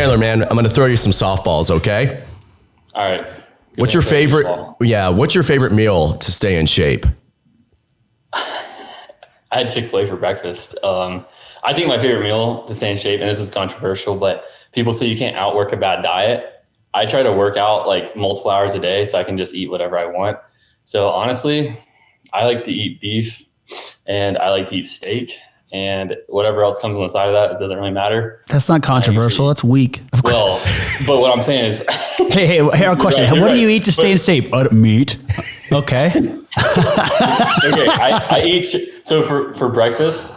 Chandler, man, I'm going to throw you some softballs, okay? All right. What's your favorite? Yeah, what's your favorite meal to stay in shape? I had Chick-fil-A for breakfast. I think my favorite meal to stay in shape, and this is controversial, but people say you can't outwork a bad diet. I try to work out like multiple hours a day so I can just eat whatever I want. So honestly, I like to eat beef and I like to eat steak, and whatever else comes on the side of that, it doesn't really matter. That's not controversial. That's weak. Well, but what I'm saying is, hey, a question. Right, what do you eat to stay in shape? Meat. Okay. Okay. I eat. So for breakfast,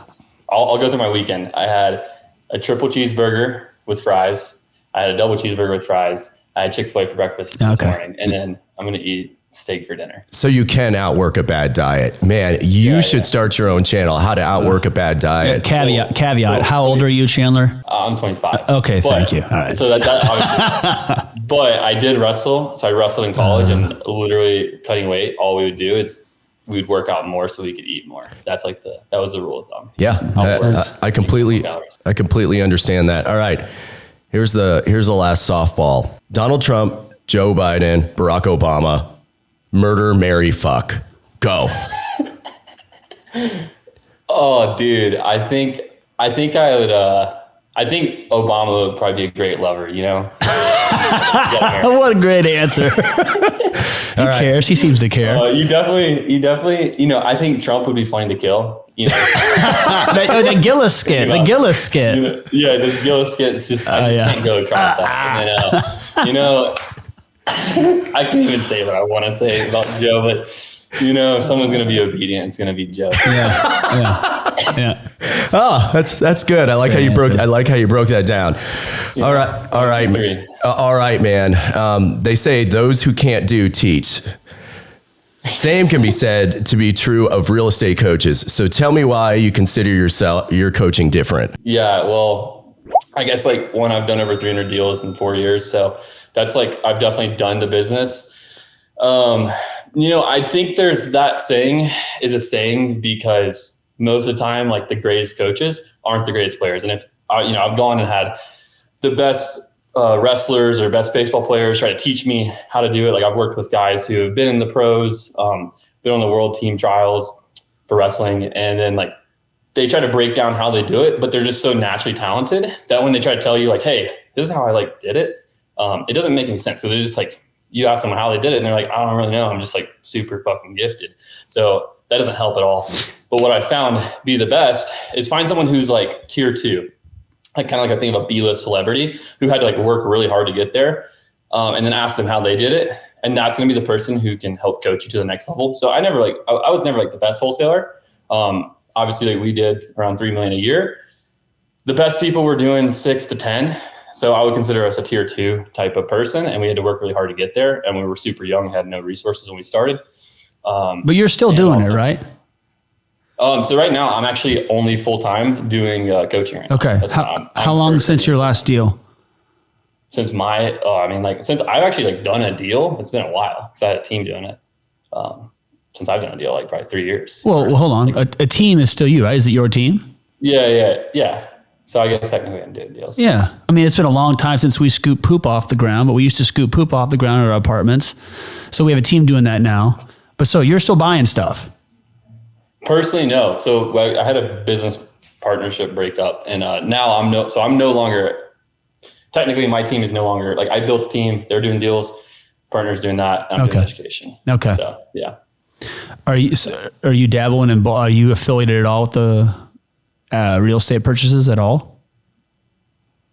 I'll go through my weekend. I had a triple cheeseburger with fries. I had a double cheeseburger with fries. I had Chick-fil-A for breakfast this morning, and then I'm going to eat steak for dinner. So you can outwork a bad diet. Man, you should start your own channel, How to Outwork a Bad Diet. Caveat. How old are you, Chandler? I'm 25. Okay, thank you. All right. So that obviously, but I did wrestle. So I wrestled in college, and literally cutting weight, all we would do is we'd work out more so we could eat more. That's like that was the rule of thumb. Yeah, I completely understand that. All right. Here's the last softball. Donald Trump, Joe Biden, Barack Obama, murder, marry, fuck. Go. Oh, dude. I think I would, I think Obama would probably be a great lover, you know? What a great answer. He cares. He seems to care. You definitely, you know, I think Trump would be funny to kill. You know, the Gillis skit. The Gillis skit. Yeah, this Gillis skit. It's just I can't go across that. And then, you know, I can't even say what I want to say about Joe, but you know, if someone's going to be obedient, it's going to be Joe. Yeah. Oh, that's good. I like how you broke that down. Yeah. All right, man. They say those who can't do teach. Same can be said to be true of real estate coaches. So tell me why you consider your coaching different. Yeah, well, I guess like one, I've done over 300 deals in 4 years. So that's like, I've definitely done the business. You know, I think there's that saying is a saying because most of the time, like the greatest coaches aren't the greatest players. And if, you know, I've gone and had the best wrestlers or best baseball players try to teach me how to do it. Like I've worked with guys who have been in the pros, been on the world team trials for wrestling. And then like they try to break down how they do it, but they're just so naturally talented that when they try to tell you like, hey, this is how I like did it. It doesn't make any sense because they're just like, you ask them how they did it and they're like, I don't really know. I'm just like super fucking gifted. So that doesn't help at all. But what I found be the best is find someone who's like tier 2. Like kind of like I think of a B-list celebrity who had to like work really hard to get there, and then ask them how they did it. And that's going to be the person who can help coach you to the next level. So I was never like the best wholesaler. Obviously like we did around 3 million a year. The best people were doing 6 to 10. So I would consider us a tier 2 type of person. And we had to work really hard to get there. And we were super young and had no resources when we started. But you're still doing it, right? So right now I'm actually only full-time doing coaching. Right okay. How long since your last deal? Since since I've actually like done a deal, it's been a while because I had a team doing it. Since I've done a deal, like probably 3 years. Well, hold on. A team is still you, right? Is it your team? Yeah. So I guess technically I'm doing deals. Yeah. I mean, it's been a long time since we scooped poop off the ground, but we used to scoop poop off the ground at our apartments. So we have a team doing that now. But so you're still buying stuff? Personally, no. So I had a business partnership breakup, and now I'm no longer. Technically, my team is no longer like I built the team. They're doing deals. Partners doing that. I'm doing education. Okay. So yeah. Are you dabbling in? Are you affiliated at all with the real estate purchases at all?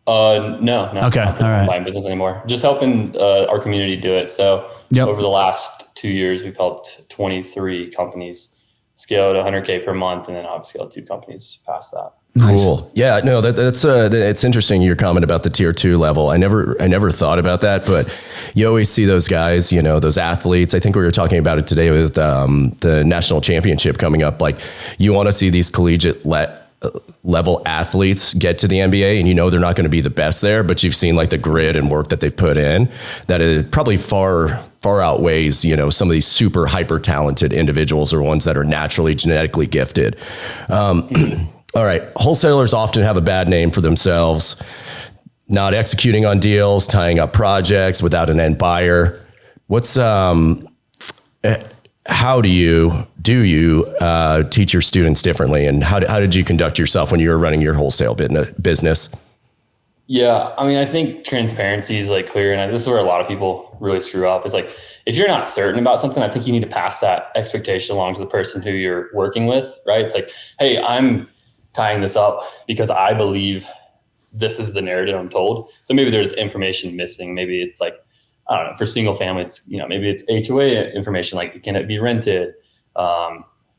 No. Okay. All right. Buying business anymore. Just helping our community do it. So over the last 2 years, we've helped 23 companies scale to 100K per month, and then I've scaled 2 companies past that. Nice. Cool. Yeah, no, that's it's interesting your comment about the tier 2 level. I never thought about that, but you always see those guys, you know, those athletes. I think we were talking about it today with the national championship coming up. Like you want to see these collegiate level athletes get to the NBA, and you know they're not going to be the best there, but you've seen like the grit and work that they've put in, that it probably far outweighs, you know, some of these super hyper talented individuals or ones that are naturally genetically gifted. All right. Wholesalers often have a bad name for themselves. not executing on deals, tying up projects without an end buyer. What's how do you teach your students differently, and how did you conduct yourself when you were running your wholesale business? Yeah, I mean, I think transparency is like clear, and this is where a lot of people really screw up. It's like, if you're not certain about something, I think you need to pass that expectation along to the person who you're working with, right? It's like, hey, I'm tying this up because I believe this is the narrative I'm told. So maybe there's information missing. Maybe it's like, I don't know, for single family, it's, maybe it's HOA information, like, can it be rented?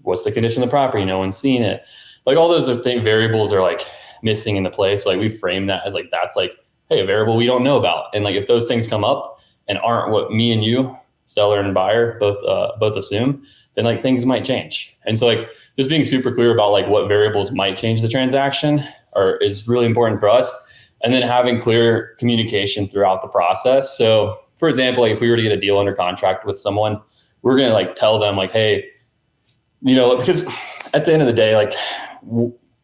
What's the condition of the property? No one's seen it. Like, all those variables are like missing in the play. So like, we frame that as like, that's like, hey, a variable we don't know about. And like, if those things come up and aren't what me and you, seller and buyer, both assume, then like things might change. And so like, just being super clear about like what variables might change the transaction is really important for us. And then having clear communication throughout the process. So for example, like if we were to get a deal under contract with someone, we're going to like tell them like, hey, because at the end of the day, like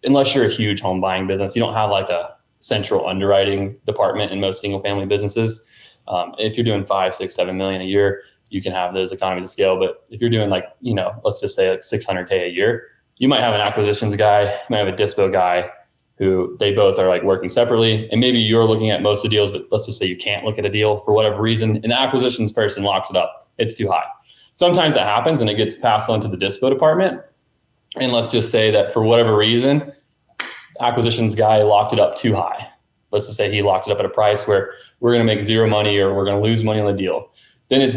unless you're a huge home buying business, you don't have like a central underwriting department in most single family businesses. If you're doing 5, 6, 7 million a year, you can have those economies of scale. But if you're doing like, let's just say like $600K a year, you might have an acquisitions guy, you might have a dispo guy who they both are like working separately. And maybe you're looking at most of the deals, but let's just say you can't look at a deal for whatever reason, and the acquisitions person locks it up. It's too high. Sometimes that happens and it gets passed on to the dispo department. And let's just say that for whatever reason, acquisitions guy locked it up too high. Let's just say he locked it up at a price where we're going to make zero money or we're going to lose money on the deal. Then it's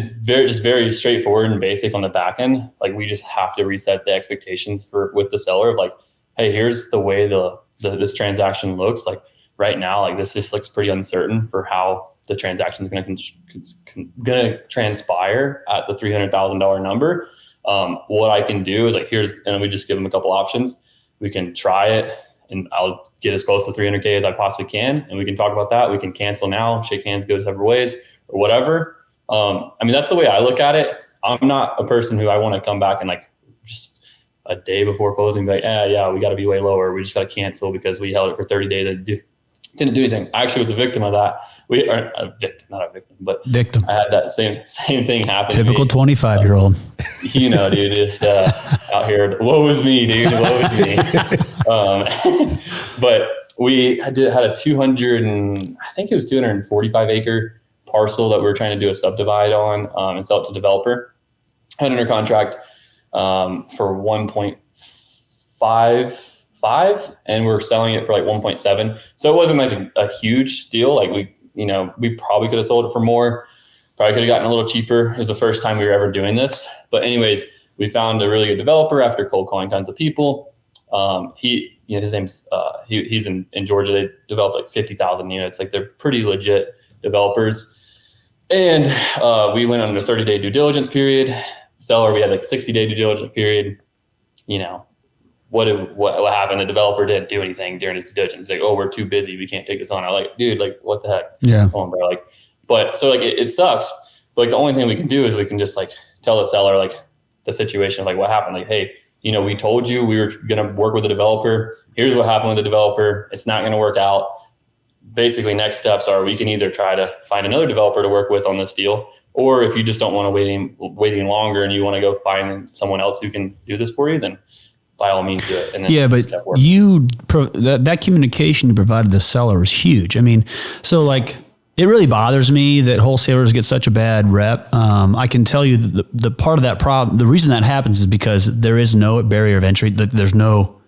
very straightforward and basic on the back end. Like, we just have to reset the expectations with the seller of like, hey, here's the way this transaction looks. Like right now, like this just looks pretty uncertain for how the transaction is going to transpire at the $300,000 number. What I can do is like, and we just give them a couple options. We can try it, and I'll get as close to 300K as I possibly can. And we can talk about that. We can cancel now, shake hands, go separate ways, or whatever. I mean, that's the way I look at it. I'm not a person who I want to come back and like just a day before closing, be like, yeah, we got to be way lower. We just got to cancel because we held it for 30 days and didn't do anything. I actually was a victim of that. We are a victim, not a victim, but victim. I had that same thing happen. Typical 25-year-old. Dude, just out here. Woe is me, dude. Woe is me. But we had a 245 acre parcel that we were trying to do a subdivide on and sell it to developer. Had under contract for 1.55, and we're selling it for like 1.7. So it wasn't like a huge deal. Like we probably could have sold it for more. Probably could have gotten a little cheaper. It was the first time we were ever doing this. But anyways, we found a really good developer after cold calling tons of people. His name's he's in Georgia. They developed like 50,000 units. Like, they're pretty legit developers. And we went on a 30-day due diligence period. Seller, we had like a 60-day due diligence period. What happened? The developer didn't do anything during his due diligence. Like, oh, we're too busy, we can't take this on. I'm like, dude, like, what the heck? Yeah. Come on, bro. Like, but so like it sucks. But like, the only thing we can do is we can just like tell the seller like the situation, like what happened. Like, hey, we told you we were going to work with the developer. Here's what happened with the developer. It's not going to work out. Basically, next steps are we can either try to find another developer to work with on this deal, or if you just don't want to wait any longer and you want to go find someone else who can do this for you, then by all means do it. And then yeah, but that communication you provided the seller is huge. I mean, so like, it really bothers me that wholesalers get such a bad rep. I can tell you the part of that problem, the reason that happens is because there is no barrier of entry. There's no,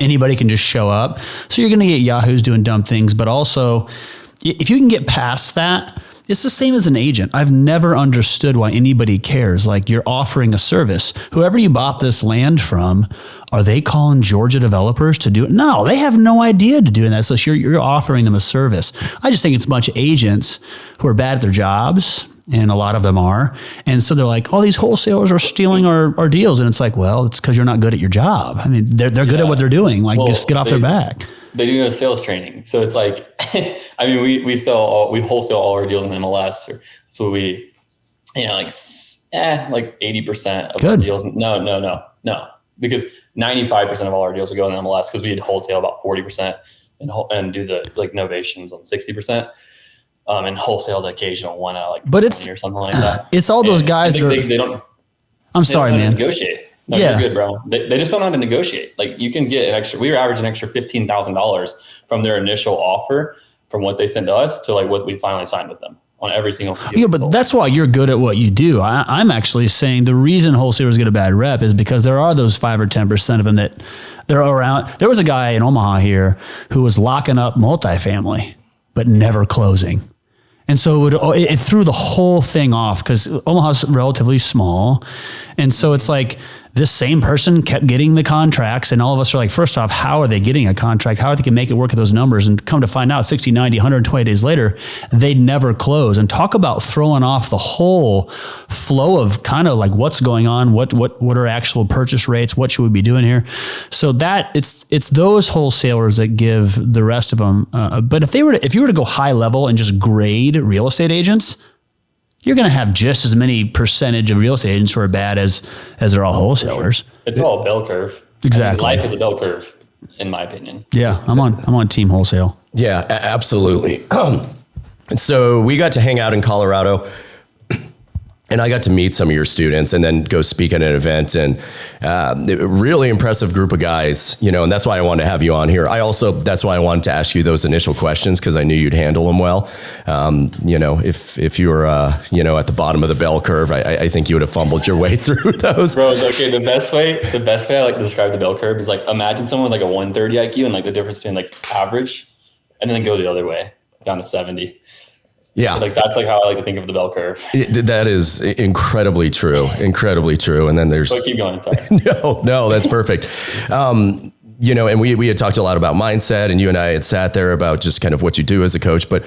anybody can just show up. So you're going to get yahoos doing dumb things, but also if you can get past that, it's the same as an agent. I've never understood why anybody cares. Like, you're offering a service. Whoever you bought this land from, are they calling Georgia developers to do it? No, they have no idea to do that. So you're offering them a service. I just think it's a bunch of agents who are bad at their jobs, and a lot of them are. And so they're like, oh, these wholesalers are stealing our deals. And it's like, well, it's because you're not good at your job. I mean, they're good at what they're doing. Like, just get off their back. They do no sales training. So it's like, I mean, we wholesale all our deals in MLS. So we, like 80% of our deals. No. Because 95% of all our deals would go in MLS, because we had wholesale about 40%. and do the like novations on 60%. And wholesale the occasional one out like but it's or something like that. It's all those guys that they don't. I'm sorry, man. Negotiate. No, Yeah. you're good, bro. They just don't know how to negotiate. Like you can get an extra. We were averaging an extra $15,000 from their initial offer, from what they sent to us to like what we finally signed with them on every single deal. Yeah, but that's why you're good at what you do. I'm actually saying the reason wholesalers get a bad rep is because there are those 5 or 10% of them that they're around. There was a guy in Omaha here who was locking up multifamily, but never closing. And so it threw the whole thing off because Omaha's relatively small. And so it's like this same person kept getting the contracts, and all of us are like, first off, how are they getting a contract? How are they can make it work at those numbers? And come to find out 60, 90, 120 days later, they'd never close. And talk about throwing off the whole flow of kind of like what's going on, what are actual purchase rates, what should we be doing here? So that it's those wholesalers that give the rest of them. But if you were to go high level and just grade real estate agents, you're going to have just as many percentage of real estate agents who are bad as they're all wholesalers. It's all a bell curve. Exactly. I mean, life is a bell curve, in my opinion. Yeah, I'm on team wholesale. Yeah, absolutely. So we got to hang out in Colorado, and I got to meet some of your students and then go speak at an event, and really impressive group of guys, and that's why I wanted to have you on here. That's why I wanted to ask you those initial questions, because I knew you'd handle them well. If you were, at the bottom of the bell curve, I think you would have fumbled your way through those. Bro, okay, the best way I like to describe the bell curve is like, imagine someone with like a 130 IQ and like the difference between like average, and then go the other way down to 70. Yeah. Like that's like how I like to think of the bell curve. That is incredibly true. Incredibly true. And then there's... So keep going. Sorry. No, that's perfect. And we had talked a lot about mindset, and you and I had sat there about just kind of what you do as a coach. But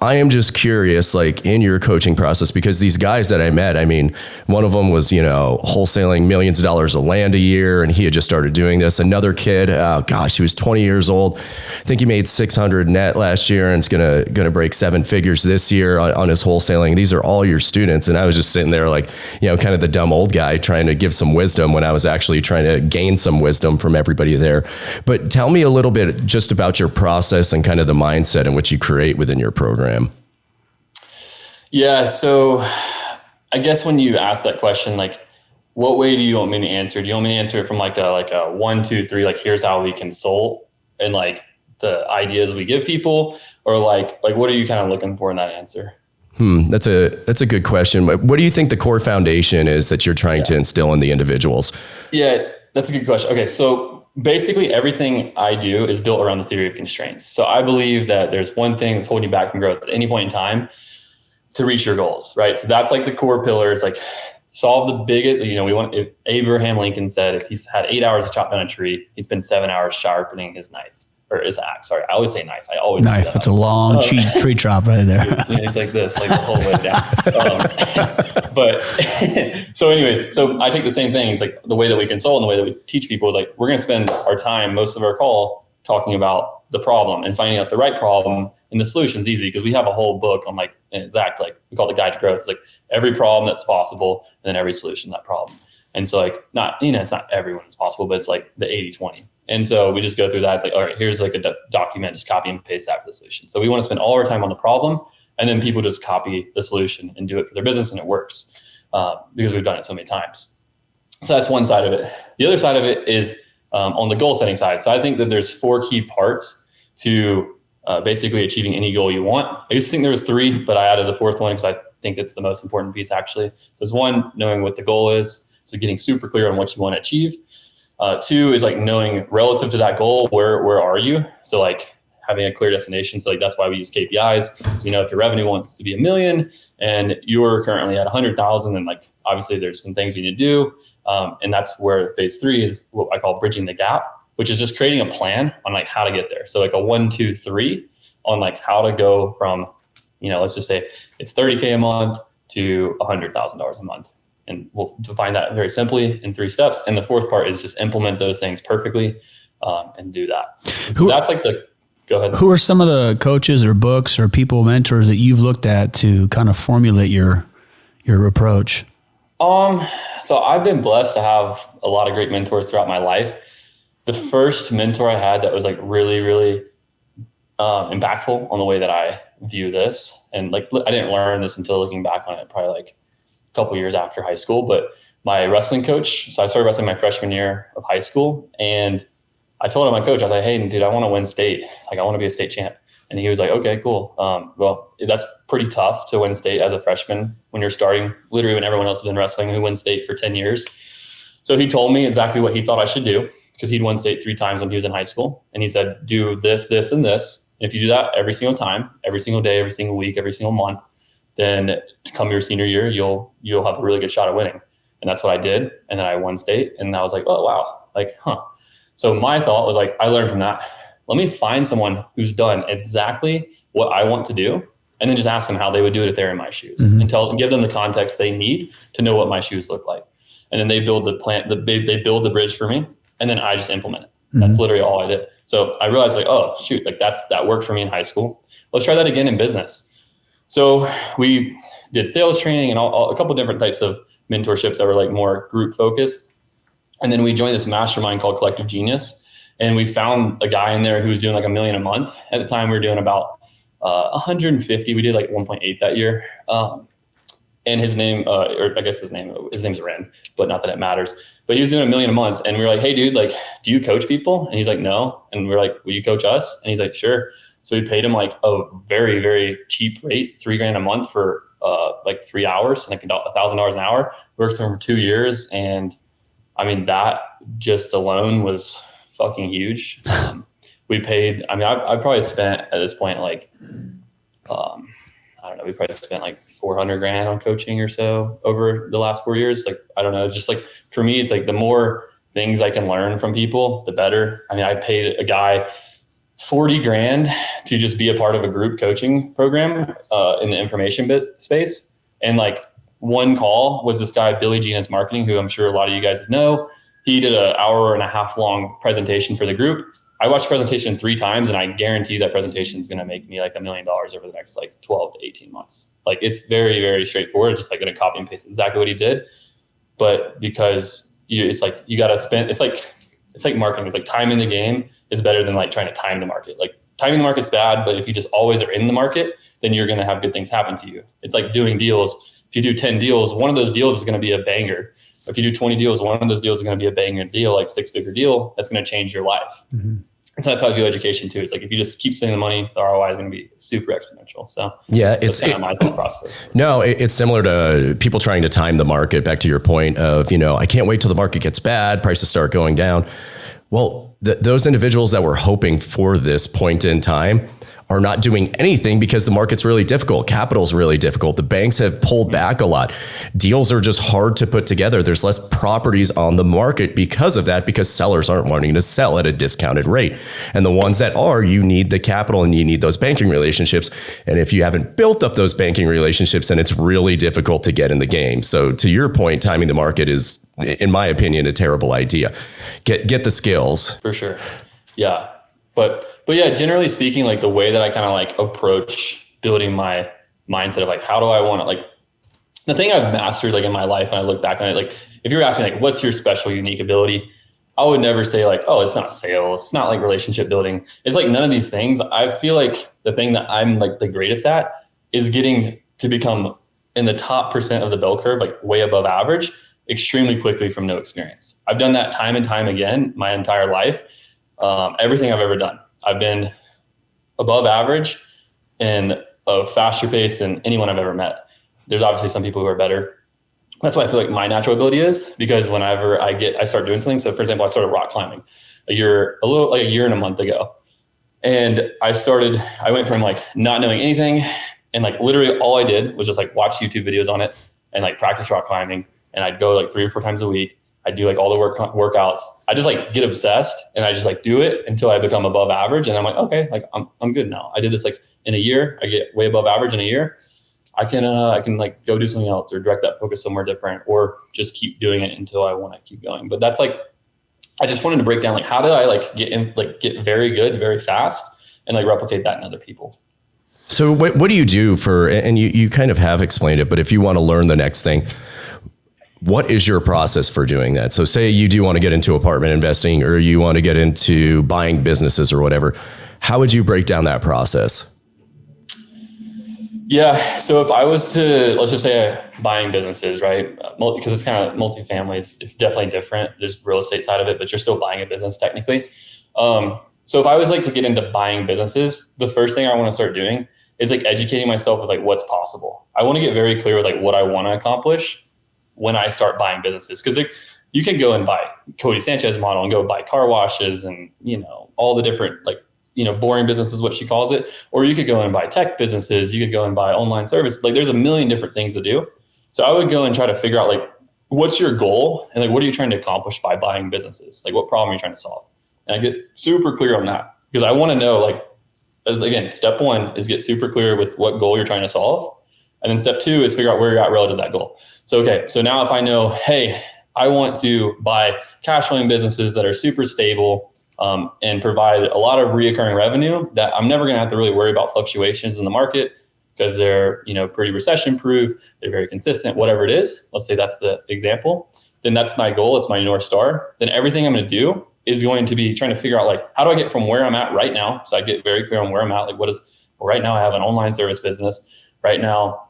I am just curious, like in your coaching process, because these guys that I met, I mean, one of them was, wholesaling millions of dollars of land a year, and he had just started doing this. Another kid, he was 20 years old. I think he made 600 net last year, and is gonna break 7 figures this year on his wholesaling. These are all your students. And I was just sitting there like, kind of the dumb old guy trying to give some wisdom when I was actually trying to gain some wisdom from everybody there. But tell me a little bit just about your process and kind of the mindset in which you create within your program. Yeah. So I guess when you ask that question, like, what way do you want me to answer? Do you want me to answer it from like a 1, 2, 3, like here's how we consult and like the ideas we give people, or like what are you kind of looking for in that answer? That's a good question. What do you think the core foundation is that you're trying to instill in the individuals? Yeah, that's a good question. Okay. So basically everything I do is built around the theory of constraints. So I believe that there's one thing that's holding you back from growth at any point in time to reach your goals, right? So that's like the core pillar. It's like solve the biggest, if Abraham Lincoln said if he's had 8 hours to chop down a tree, he'd spend 7 hours sharpening his knife. Or his axe. Sorry, I always say knife. I always knife. That's a long tree chop right there. It's like this, like the whole way down. But so I take the same thing. It's like the way that we consult and the way that we teach people is like we're going to spend our time, most of our call, talking about the problem and finding out the right problem. And the solution's easy because we have a whole book on like an exact, like we call it the guide to growth. It's like every problem that's possible and then every solution to that problem. And so like it's not everyone that's possible, but it's like the 80-20. And so we just go through that. It's like, all right, here's like a document, just copy and paste that for the solution. So we want to spend all our time on the problem, and then people just copy the solution and do it for their business, and it works because we've done it so many times. So that's one side of it. The other side of it is on the goal setting side. So I think that there's 4 key parts to basically achieving any goal you want. I used to think there was 3, but I added the 4th one because I think it's the most important piece actually. So it's 1, knowing what the goal is. So getting super clear on what you want to achieve. 2 is like knowing relative to that goal, where are you? So like having a clear destination. So like that's why we use KPIs. So if your revenue wants to be $1 million and you're currently at 100,000, then like obviously there's some things we need to do. And that's where phase 3 is what I call bridging the gap, which is just creating a plan on like how to get there. So like a 1, 2, 3 on like how to go from, let's just say it's 30K a month to $100,000 a month. And we'll define that very simply in 3 steps. And the 4th part is just implement those things perfectly and do that. And so that's like go ahead. Who are some of the coaches or books or people, mentors that you've looked at to kind of formulate your approach? So I've been blessed to have a lot of great mentors throughout my life. The first mentor I had that was like really, really impactful on the way that I view this. And like, I didn't learn this until looking back on it, probably like a couple years after high school. But my wrestling coach, so I started wrestling my freshman year of high school, and I told him, my coach, I was like, hey, dude, I want to win state. Like, I want to be a state champ. And he was like, okay, cool. Well, that's pretty tough to win state as a freshman when you're starting, literally when everyone else has been wrestling who wins state for 10 years. So he told me exactly what he thought I should do, because he'd won state 3 times when he was in high school. And he said, do this, this, and this. And if you do that every single time, every single day, every single week, every single month, then come your senior year, you'll have a really good shot at winning. And that's what I did. And then I won state, and I was like, oh, wow. Like, So my thought was like, I learned from that. Let me find someone who's done exactly what I want to do, and then just ask them how they would do it if they're in my shoes, and give them the context they need to know what my shoes look like. And then they build the plan, they build the bridge for me, and then I just implement it. That's literally all I did. So I realized like, oh shoot, like that worked for me in high school. Let's try that again in business. So we did sales training and a couple different types of mentorships that were like more group focused. And then we joined this mastermind called Collective Genius. And we found a guy in there who was doing like $1 million a month. At the time, we were doing about 150. We did like 1.8 that year. And his name, or I guess his name's Ran, but not that it matters. But he was doing $1 million a month. And we were like, hey, dude, like, do you coach people? And he's like, no. And we're like, will you coach us? And he's like, sure. So we paid him like a very, very cheap rate, $3,000 a month for like 3 hours, and like $1,000 an hour. Worked for him for 2 years. And I mean, that just alone was fucking huge. We paid, I mean, I probably spent at this point, like, I don't know, we probably spent like $400,000 on coaching or so over the last 4 years. Like, I don't know, just like for me, it's like the more things I can learn from people, the better. I mean, I paid a guy $40,000 to just be a part of a group coaching program in the information bit space. And like one call was this guy, Billy Genius Marketing, who I'm sure a lot of you guys know. He did an 1.5 hour long presentation for the group. I watched the presentation 3 times, and I guarantee that presentation is going to make me like $1 million over the next like 12 to 18 months. Like, it's very, very straightforward. It's just like going to copy and paste exactly what he did. But because it's like, you got to spend, it's like marketing. It's like timing the game is better than like trying to time the market. Like, timing the market's bad, but if you just always are in the market, then you're going to have good things happen to you. It's like doing deals. If you do 10 deals, one of those deals is going to be a banger. If you do 20 deals, one of those deals is going to be a banger deal, like 6-figure deal. That's going to change your life. And so that's how I do education too. It's like, if you just keep spending the money, the ROI is going to be super exponential. So yeah, that's kind of my thought process. No, it's similar to people trying to time the market. Back to your point of, I can't wait till the market gets bad, prices start going down. Well, those individuals that were hoping for this point in time are not doing anything because the market's really difficult. Capital's really difficult. The banks have pulled back a lot. Deals are just hard to put together. There's less properties on the market because of that, because sellers aren't wanting to sell at a discounted rate. And the ones that are, you need the capital and you need those banking relationships. And if you haven't built up those banking relationships, then it's really difficult to get in the game. So to your point, timing the market is, in my opinion, a terrible idea. Get the skills. For sure. Yeah. But yeah, generally speaking, like the way that I kind of like approach building my mindset of like, how do I want to, like, the thing I've mastered like in my life, and I look back on it, like, if you're asking me like, what's your special, unique ability? I would never say like, oh, it's not sales. It's not like relationship building. It's like none of these things. I feel like the thing that I'm like the greatest at is getting to become in the top % of the bell curve, like way above average, extremely quickly from no experience. I've done that time and time again, my entire life. Everything I've ever done, I've been above average and a faster pace than anyone I've ever met. There's obviously some people who are better. That's what I feel like my natural ability is, because whenever I start doing something. So for example, I started rock climbing a year and a month ago. And I went from like not knowing anything, and like literally all I did was just like watch YouTube videos on it and like practice rock climbing. And I'd go like 3 or 4 times a week. I do like all the workouts. I just like get obsessed, and I just like do it until I become above average. And I'm like, okay, like I'm good now. I did this like in a year. I get way above average in a year. I can like go do something else or direct that focus somewhere different, or just keep doing it until I want to keep going. But that's like, I just wanted to break down like, how did I like get very good very fast and like replicate that in other people. So what do you do for, and you kind of have explained it, but if you want to learn the next thing, what is your process for doing that? So say you do want to get into apartment investing, or you want to get into buying businesses or whatever. How would you break down that process? Yeah. So if I was to, let's just say buying businesses, right? Because it's kind of multifamily, it's definitely different. There's real estate side of it, but you're still buying a business technically. So if I was like to get into buying businesses, the first thing I want to start doing is like educating myself with like what's possible. I want to get very clear with like what I want to accomplish when I start buying businesses. Because you can go and buy Cody Sanchez model and go buy car washes and, all the different like, boring business is what she calls it. Or you could go and buy tech businesses. You could go and buy online service. Like there's a million different things to do. So I would go and try to figure out like, what's your goal? And like, what are you trying to accomplish by buying businesses? Like what problem are you trying to solve? And I get super clear on that because I want to know like, again, step one is get super clear with what goal you're trying to solve. And then step two is figure out where you're at relative to that goal. So, okay. So now if I know, hey, I want to buy cash flowing businesses that are super stable, and provide a lot of reoccurring revenue that I'm never going to have to really worry about fluctuations in the market because they're, pretty recession proof. They're very consistent, whatever it is. Let's say that's the example. Then that's my goal. It's my North Star. Then everything I'm going to do is going to be trying to figure out like, how do I get from where I'm at right now? So I get very clear on where I'm at. Like right now I have an online service business. Right now,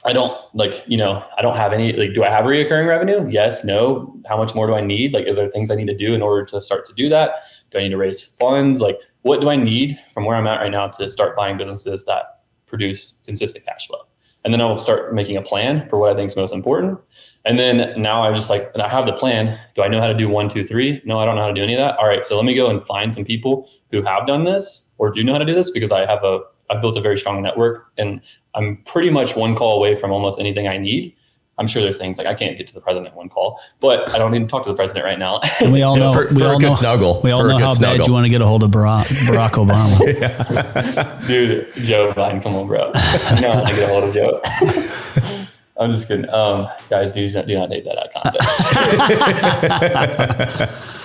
I don't I don't have any, like, do I have reoccurring revenue? Yes, no. How much more do I need? Like, are there things I need to do in order to start to do that? Do I need to raise funds? Like, what do I need from where I'm at right now to start buying businesses that produce consistent cash flow? And then I will start making a plan for what I think is most important. And then now I have the plan. Do I know how to do 1, 2, 3? No, I don't know how to do any of that. All right. So let me go and find some people who have done this or do know how to do this because I've built a very strong network and I'm pretty much one call away from almost anything I need. I'm sure there's things like I can't get to the president in one call, but I don't need to talk to the president right now. And we all know for a good snuggle. We all know how bad you want to get a hold of Barack Obama. Dude, Joe Biden, come on, bro. No, I want to get a hold of Joe. I'm just kidding. Guys, do not take that out of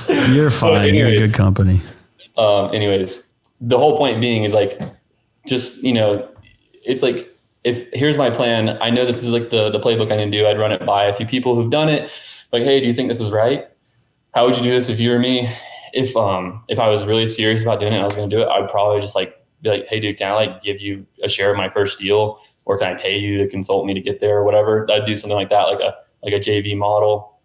context. You're fine. You're a good company. Anyways, the whole point being is like, just, it's like, here's my plan. I know this is like the playbook I need to do. I'd run it by a few people who've done it. Like, hey, do you think this is right? How would you do this if you were me? If I was really serious about doing it, and I was going to do it, I'd probably just like be like, hey, dude, can I like give you a share of my first deal, or can I pay you to consult me to get there or whatever? I'd do something like that, like a JV model,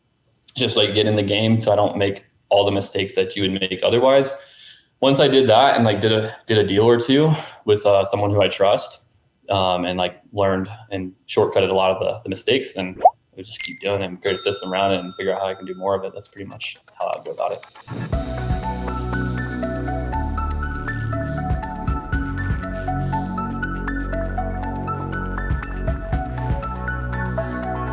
just like get in the game so I don't make all the mistakes that you would make otherwise. Once I did that and like did a deal or two with someone who I trust, and like learned and shortcutted a lot of the mistakes, then I would just keep doing it and create a system around it and figure out how I can do more of it. That's pretty much how I go about it.